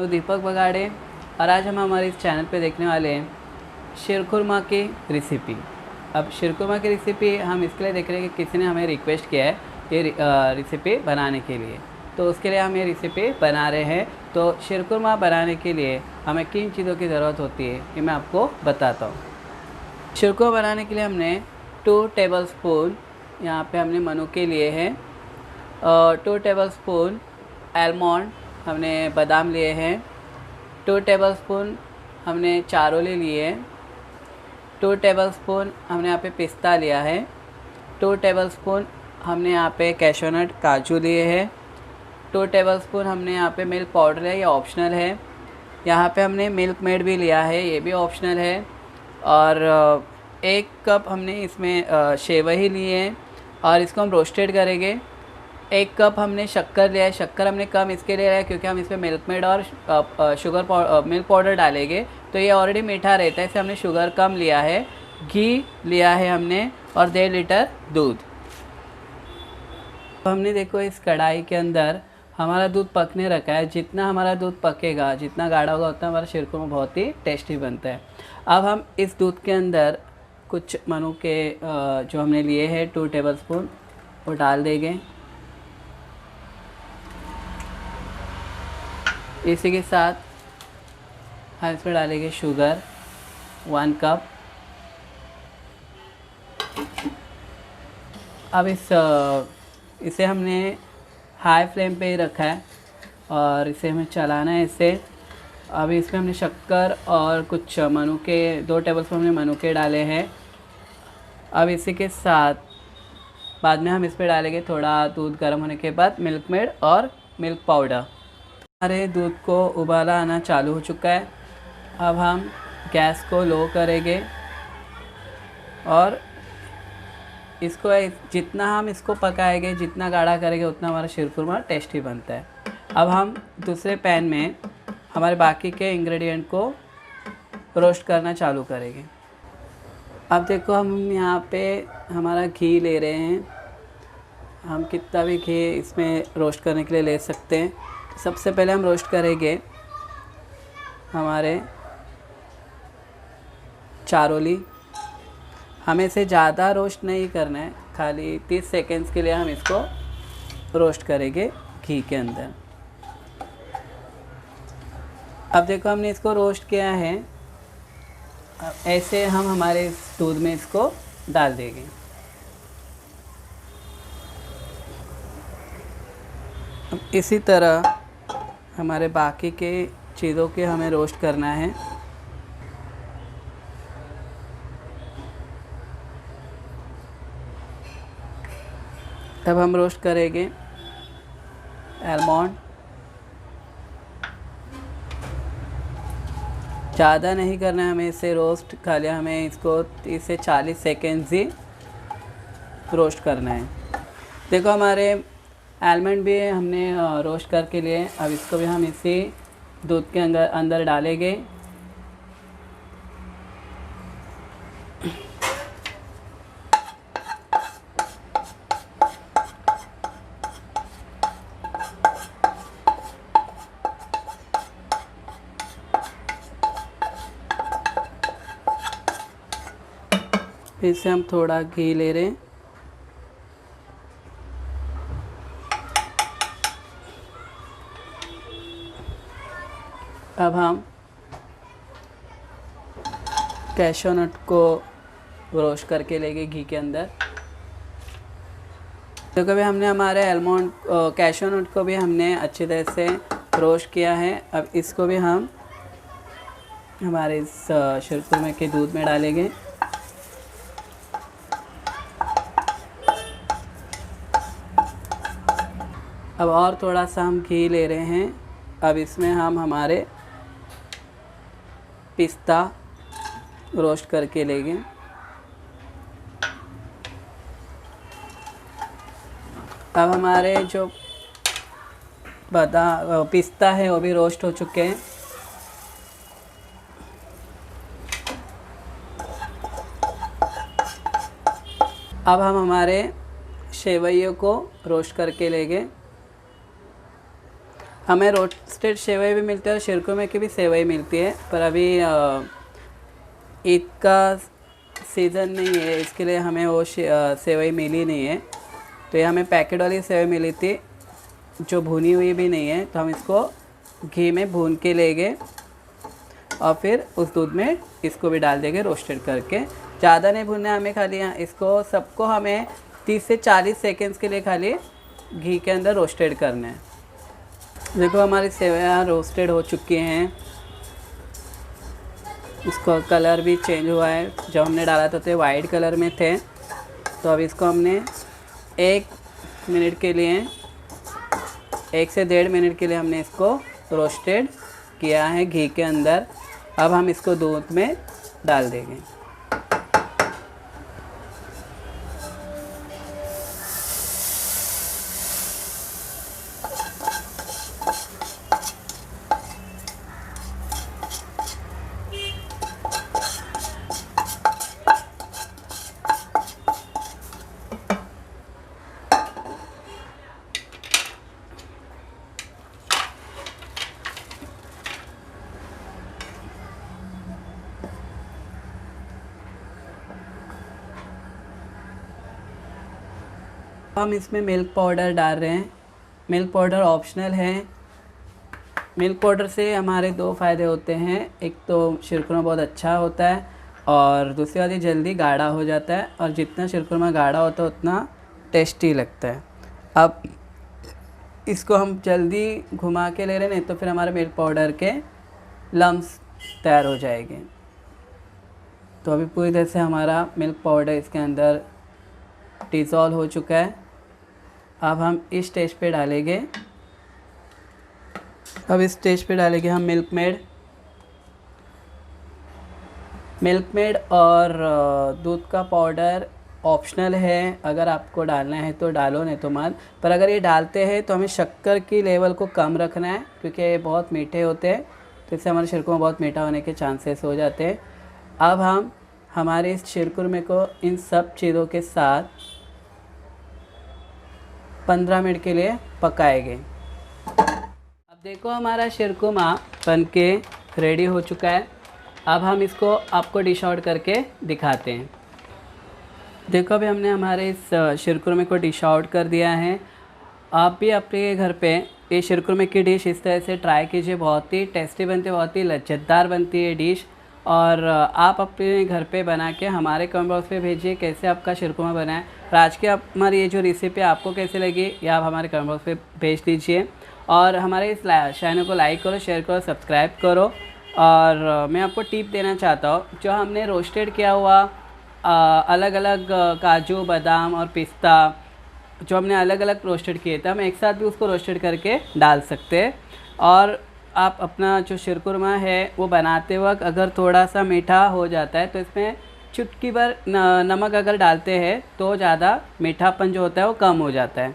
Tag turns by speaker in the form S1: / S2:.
S1: तो दीपक बगाड़े और आज हम हमारे इस चैनल पे देखने वाले हैं शीरखुरमा की रेसिपी। अब शीरखुरमा की रेसिपी हम इसके लिए देख रहे हैं कि किसी ने हमें रिक्वेस्ट किया है ये रेसिपी बनाने के लिए, तो उसके लिए हम ये रेसिपी बना रहे हैं। तो शीरखुरमा बनाने के लिए हमें किन चीज़ों की ज़रूरत होती है ये मैं आपको बताता हूँ। शीरखुरमा बनाने के लिए हमने 2 टेबलस्पून यहाँ पे हमने मनुके लिए हैं, 2 टेबलस्पून आलमंड हमने बादाम लिए हैं, 2 टेबलस्पून हमने चारोले लिए हैं, 2 टेबलस्पून हमने यहाँ पे पिस्ता लिया है, 2 टेबलस्पून हमने यहाँ पे कैशोनट काजू लिए हैं, 2 टेबलस्पून हमने यहाँ पे मिल्क पाउडर है, ये ऑप्शनल है। यहाँ पे हमने मिल्क मेड भी लिया है, ये भी ऑप्शनल है। और 1 कप हमने इसमें सेवई लिए हैं और इसको हम रोस्टेड करेंगे। 1 कप हमने शक्कर लिया है, शक्कर हमने कम इसके लिए लिया है क्योंकि हम इसमें मिल्क मेड और मिल्क पाउडर डालेंगे तो ये ऑलरेडी मीठा रहता है, इससे हमने शुगर कम लिया है। घी लिया है हमने और 1.5 लीटर दूध। तो हमने देखो इस कढ़ाई के अंदर हमारा दूध पकने रखा है। जितना हमारा दूध पकेगा, जितना गाढ़ा होगा, उतना हमारा शीरखुरमा बहुत ही टेस्टी बनता है। अब हम इस दूध के अंदर कुछ मनुके जो हमने लिए हैं 2 टेबलस्पून वो डाल देंगे। इसी के साथ हम इसमें डालेंगे शुगर 1 कप। अब इसे हमने हाई फ्लेम पे ही रखा है और इसे हमें चलाना है इसे। अब इसमें हमने शक्कर और कुछ मनुके 2 टेबलस्पून हमने मनुके डाले हैं। अब इसी के साथ बाद में हम इस पर डालेंगे थोड़ा दूध गर्म होने के बाद मिल्क मेड और मिल्क पाउडर। हमारे दूध को उबाला आना चालू हो चुका है। अब हम गैस को लो करेंगे और इसको जितना हम इसको पकाएंगे, जितना गाढ़ा करेंगे, उतना हमारा शीरखुरमा टेस्टी बनता है। अब हम दूसरे पैन में हमारे बाकी के इंग्रेडिएंट को रोस्ट करना चालू करेंगे। अब देखो हम यहाँ पे हमारा घी ले रहे हैं। हम कितना भी घी इसमें रोस्ट करने के लिए ले सकते हैं। सबसे पहले हम रोस्ट करेंगे हमारे चारोली। हमें इसे ज़्यादा रोस्ट नहीं करना है, खाली 30 सेकेंड्स के लिए हम इसको रोस्ट करेंगे घी के अंदर। अब देखो हमने इसको रोस्ट किया है। अब ऐसे हम हमारे इस दूध में इसको डाल देंगे। अब इसी तरह हमारे बाकी के चीज़ों के हमें रोस्ट करना है। तब हम रोस्ट करेंगे आलमंड। ज़्यादा नहीं करना है हमें इसे रोस्ट, खाली हमें इसको 30 से 40 सेकेंड्स ही रोस्ट करना है। देखो हमारे आलमंड भी हमने रोस्ट करके लिए। अब इसको भी हम इसी दूध के अंदर डालेंगे। फिर से हम थोड़ा घी ले रहे हैं। अब हम कैशोनट को रोस्ट करके लेंगे घी के अंदर। तो कभी हमने हमारे आलमंड कैशोनट को भी हमने अच्छी तरह से रोस्ट किया है। अब इसको भी हम हमारे इस शीरखुरमा के दूध में डालेंगे। अब और थोड़ा सा हम घी ले रहे हैं। अब इसमें हम हमारे पिस्ता रोस्ट करके लेंगे। अब हमारे जो पिस्ता है वो भी रोस्ट हो चुके हैं। अब हम हमारे सेवइयों को रोस्ट करके लेंगे। हमें रोस्टेड सेवई भी मिलती है और शीरकुरमा की भी सेवई मिलती है, पर अभी ईद का सीज़न नहीं है, इसके लिए हमें वो सेवई मिली नहीं है। तो ये हमें पैकेट वाली सेवई मिली थी जो भुनी हुई भी नहीं है, तो हम इसको घी में भून के लेंगे और फिर उस दूध में इसको भी डाल देंगे रोस्टेड करके। ज़्यादा नहीं भूनना है हमें, खाली इसको सबको हमें 30 से 40 सेकेंड्स के लिए खाली घी के अंदर रोस्टेड करना है। देखो हमारी सेवइयाँ रोस्टेड हो चुकी हैं, इसका कलर भी चेंज हुआ है। जब हमने डाला था तो वाइट कलर में थे, तो अब इसको हमने 1 मिनट के लिए 1 से 1.5 मिनट के लिए हमने इसको रोस्टेड किया है घी के अंदर। अब हम इसको दूध में डाल देंगे। हम इसमें मिल्क पाउडर डाल रहे हैं। मिल्क पाउडर ऑप्शनल है। मिल्क पाउडर से हमारे 2 फ़ायदे होते हैं, एक तो शीरकुरमा बहुत अच्छा होता है और दूसरी बात ये जल्दी गाढ़ा हो जाता है, और जितना शीरकुरमा गाढ़ा होता है उतना टेस्टी लगता है। अब इसको हम जल्दी घुमा के ले रहे हैं, नहीं तो फिर हमारे मिल्क पाउडर के लम्स तैयार हो जाएंगे। तो अभी पूरी तरह से हमारा मिल्क पाउडर इसके अंदर डिज़ोल्व हो चुका है। अब हम इस स्टेज पे डालेंगे, हम मिल्क मेड और दूध का पाउडर ऑप्शनल है। अगर आपको डालना है तो डालो, नहीं तो मत। पर अगर ये डालते हैं तो हमें शक्कर की लेवल को कम रखना है, क्योंकि ये बहुत मीठे होते हैं, तो इससे हमारे शीरकुरमा बहुत मीठा होने के चांसेस हो जाते हैं। अब हम हमारे इस शीरकुरमे को इन सब चीज़ों के साथ 15 मिनट के लिए पकाएंगे। अब देखो हमारा शीरकुरमा बन के रेडी हो चुका है। अब हम इसको आपको डिश आउट करके दिखाते हैं। देखो अभी हमने हमारे इस शीरकुरमे को डिश आउट कर दिया है। आप भी अपने घर पे ये शीरकुरमे की डिश इस तरह से ट्राई कीजिए, बहुत ही टेस्टी बनती है, बहुत ही लज्जतदार बनती है डिश। और आप अपने घर पे बना के हमारे कमेंट बॉक्स पे भेजिए कैसे आपका शीरकुरमा बना है। और आज की हमारी ये जो रेसिपी आपको कैसे लगी, ये आप हमारे कमेंट बॉक्स पे भेज दीजिए। और हमारे इस चैनल को लाइक करो, शेयर करो, सब्सक्राइब करो। और मैं आपको टिप देना चाहता हूँ, जो हमने रोस्टेड किया हुआ अलग अलग काजू, बादाम और पिस्ता जो हमने अलग अलग रोस्टेड किए थे, हम एक साथ भी उसको रोस्टेड करके डाल सकते हैं। और आप अपना जो शीरकुरमा है वो बनाते वक्त अगर थोड़ा सा मीठा हो जाता है तो इसमें चुटकी भर नमक अगर डालते हैं तो ज़्यादा मीठापन जो होता है वो कम हो जाता है।